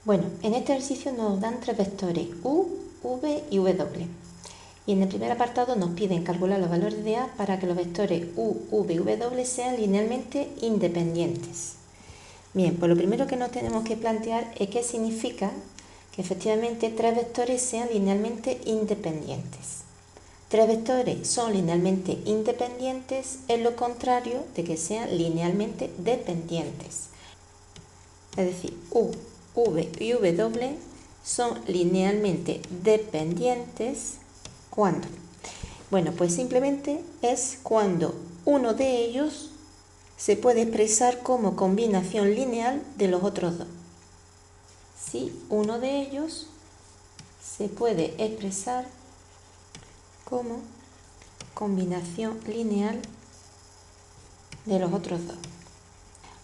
Bueno, en este ejercicio nos dan tres vectores u, v y w. Y en el primer apartado nos piden calcular los valores de a para que los vectores u, v y w sean linealmente independientes. Bien, pues lo primero que nos tenemos que plantear es qué significa que efectivamente tres vectores sean linealmente independientes. Tres vectores son linealmente independientes, es lo contrario de que sean linealmente dependientes. Es decir, u, v y w son linealmente dependientes. ¿Cuándo? Bueno, pues simplemente es cuando uno de ellos se puede expresar como combinación lineal de los otros dos. Si uno de ellos se puede expresar como combinación lineal de los otros dos.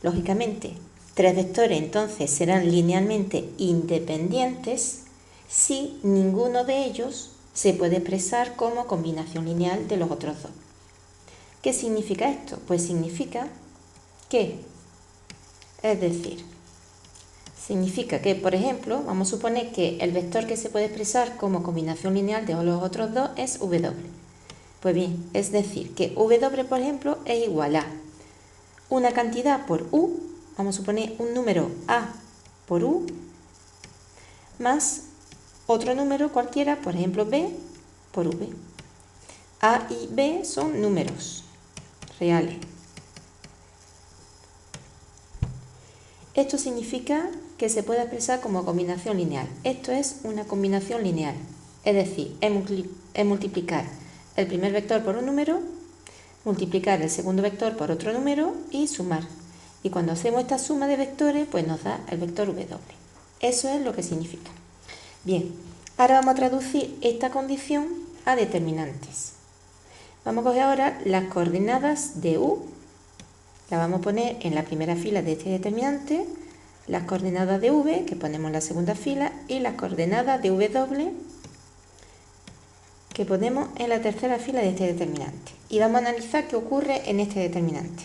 Lógicamente, tres vectores entonces serán linealmente independientes si ninguno de ellos se puede expresar como combinación lineal de los otros dos. ¿Qué significa esto? Pues significa que, por ejemplo, vamos a suponer que el vector que se puede expresar como combinación lineal de los otros dos es w. Pues bien, es decir, que w, por ejemplo, es igual a una cantidad por u, vamos a suponer un número a por u, más otro número cualquiera, por ejemplo b por v. A y b son números reales. Esto significa que se puede expresar como combinación lineal. Esto es una combinación lineal, es decir, es multiplicar el primer vector por un número, multiplicar el segundo vector por otro número y sumar. Y cuando hacemos esta suma de vectores, pues nos da el vector w. Eso es lo que significa. Bien, ahora vamos a traducir esta condición a determinantes. Vamos a coger ahora las coordenadas de u, las vamos a poner en la primera fila de este determinante, las coordenadas de v, que ponemos en la segunda fila, y las coordenadas de w, que ponemos en la tercera fila de este determinante. Y vamos a analizar qué ocurre en este determinante.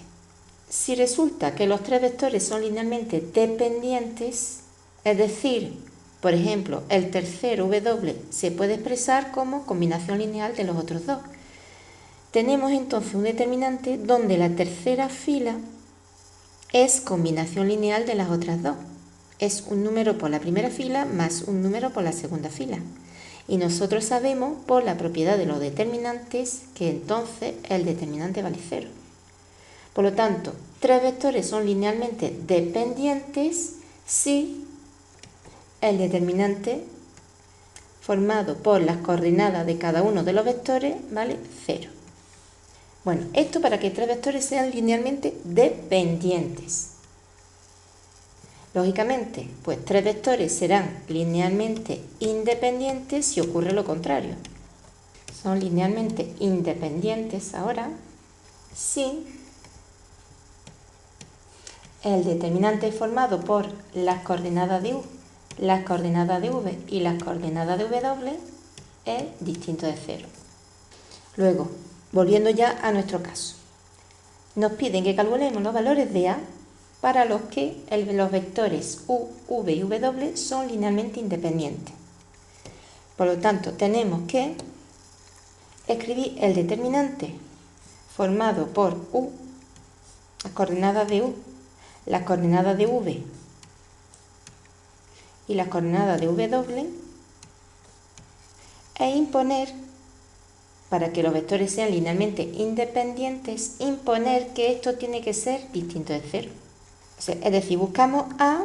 Si resulta que los tres vectores son linealmente dependientes, es decir, por ejemplo, el tercer w se puede expresar como combinación lineal de los otros dos. Tenemos entonces un determinante donde la tercera fila es combinación lineal de las otras dos. Es un número por la primera fila más un número por la segunda fila. Y nosotros sabemos por la propiedad de los determinantes que entonces el determinante vale 0. Por lo tanto, tres vectores son linealmente dependientes si el determinante formado por las coordenadas de cada uno de los vectores vale 0. Bueno, esto para que tres vectores sean linealmente dependientes. Lógicamente, pues tres vectores serán linealmente independientes si ocurre lo contrario. Son linealmente independientes ahora si el determinante formado por las coordenadas de u, las coordenadas de v y las coordenadas de w es distinto de 0. Luego, volviendo ya a nuestro caso, nos piden que calculemos los valores de a para los que los vectores u, v y w son linealmente independientes. Por lo tanto, tenemos que escribir el determinante formado por u, las coordenadas de u, las coordenadas de v y las coordenadas de w, e imponer, para que los vectores sean linealmente independientes, imponer que esto tiene que ser distinto de 0. Es decir, buscamos a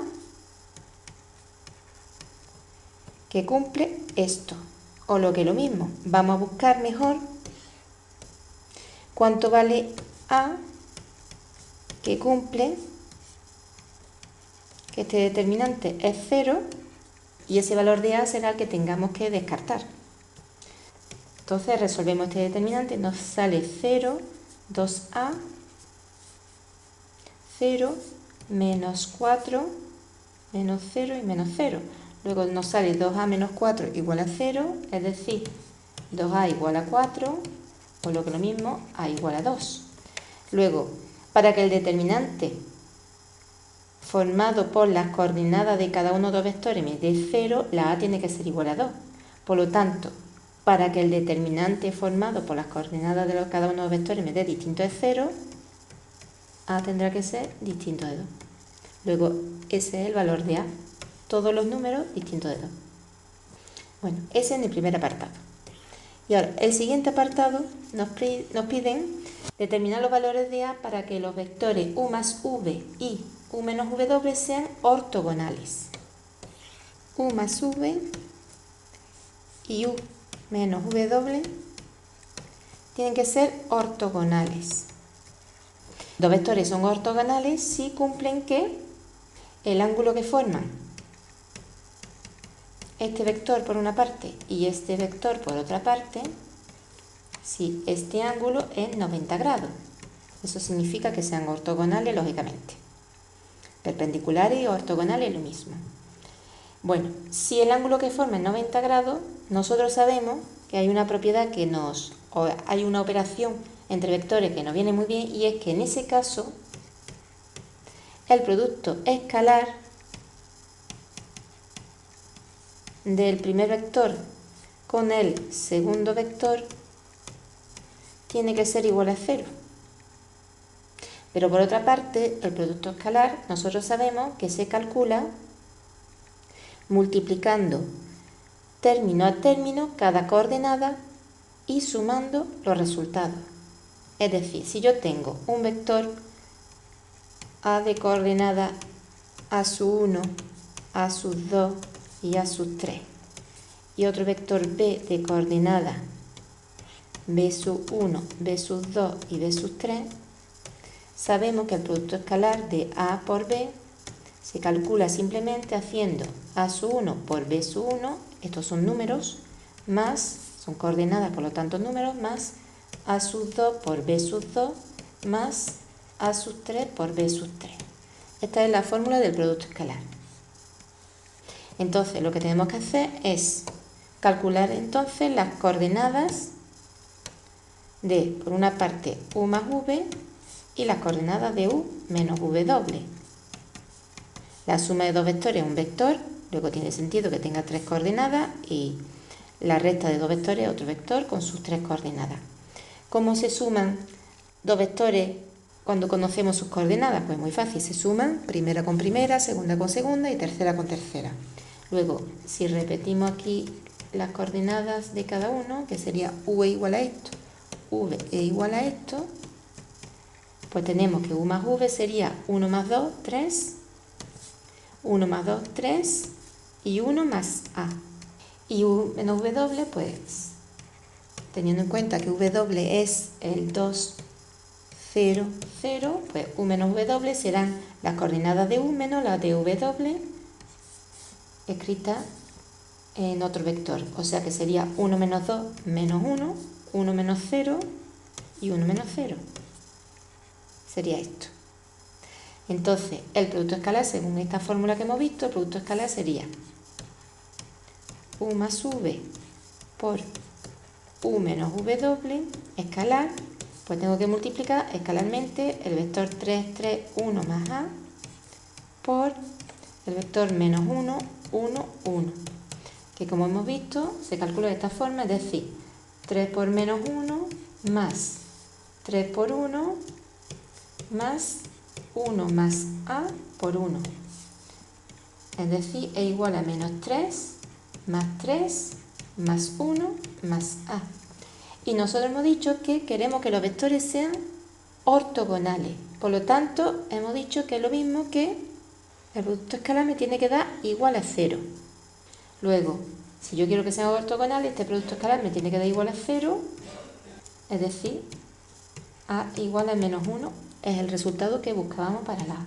que cumple esto, o lo que es lo mismo, vamos a buscar mejor cuánto vale a que cumple que este determinante es 0 y ese valor de a será el que tengamos que descartar. Entonces resolvemos este determinante, nos sale 0, 2a, 0, menos 4, menos 0 y menos 0. Luego nos sale 2a menos 4 igual a 0, es decir, 2a igual a 4, o lo que es lo mismo, a igual a 2. Luego, para que el determinante formado por las coordenadas de cada uno de los vectores me dé 0, la A tiene que ser igual a 2. Por lo tanto, para que el determinante formado por las coordenadas de cada uno de los vectores me dé distinto de 0, A tendrá que ser distinto de 2. Luego, ese es el valor de A. Todos los números distintos de 2. Bueno, ese es el primer apartado. Y ahora, el siguiente apartado nos piden determinar los valores de A para que los vectores U más V y U menos W sean ortogonales. U más V y U menos W tienen que ser ortogonales. Dos vectores son ortogonales si cumplen que el ángulo que forman este vector por una parte y este vector por otra parte, si este ángulo es 90 grados. Eso significa que sean ortogonales, lógicamente. Perpendiculares y ortogonales es lo mismo. Bueno, si el ángulo que forma es 90 grados, nosotros sabemos que hay una propiedad hay una operación entre vectores que nos viene muy bien, y es que en ese caso el producto escalar del primer vector con el segundo vector tiene que ser igual a 0. Pero por otra parte, el producto escalar nosotros sabemos que se calcula multiplicando término a término cada coordenada y sumando los resultados. Es decir, si yo tengo un vector A de coordenada A sub 1, A sub 2 y A sub 3, y otro vector B de coordenada B sub 1, B sub 2 y B sub 3, sabemos que el producto escalar de A por B se calcula simplemente haciendo A sub 1 por B sub 1, estos son números, más, son coordenadas por lo tanto números, más A sub 2 por B sub 2, más A sub 3 por B sub 3. Esta es la fórmula del producto escalar. Entonces lo que tenemos que hacer es calcular entonces las coordenadas de, por una parte, U más V y las coordenadas de U menos W. La suma de dos vectores es un vector, luego tiene sentido que tenga tres coordenadas, y la resta de dos vectores es otro vector con sus tres coordenadas. ¿Cómo se suman dos vectores cuando conocemos sus coordenadas? Pues muy fácil, se suman primera con primera, segunda con segunda y tercera con tercera. Luego, si repetimos aquí las coordenadas de cada uno, que sería U es igual a esto, V es igual a esto, pues tenemos que U más V sería 1 más 2, 3, 1 más 2, 3 y 1 más A. Y U menos W, pues teniendo en cuenta que W es el 2, 0, 0, pues U menos W serán las coordenadas de U menos las de W escritas en otro vector. O sea que sería 1 menos 2 menos 1, 1 menos 0 y 1 menos 0. Sería esto. Entonces, el producto escalar, según esta fórmula que hemos visto, el producto escalar sería U más V por U menos W escalar, pues tengo que multiplicar escalarmente el vector 3, 3, 1 más A por el vector menos 1, 1, 1, que como hemos visto se calcula de esta forma, es decir, 3 por menos 1 más 3 por 1 más 1 más A por 1, es decir, es igual a menos 3 más 3 más 1 más A. Y nosotros hemos dicho que queremos que los vectores sean ortogonales, por lo tanto hemos dicho que es lo mismo que el producto escalar me tiene que dar igual a 0. Luego, si yo quiero que sean ortogonales, este producto escalar me tiene que dar igual a 0, es decir, A igual a menos 1 es el resultado que buscábamos para la A.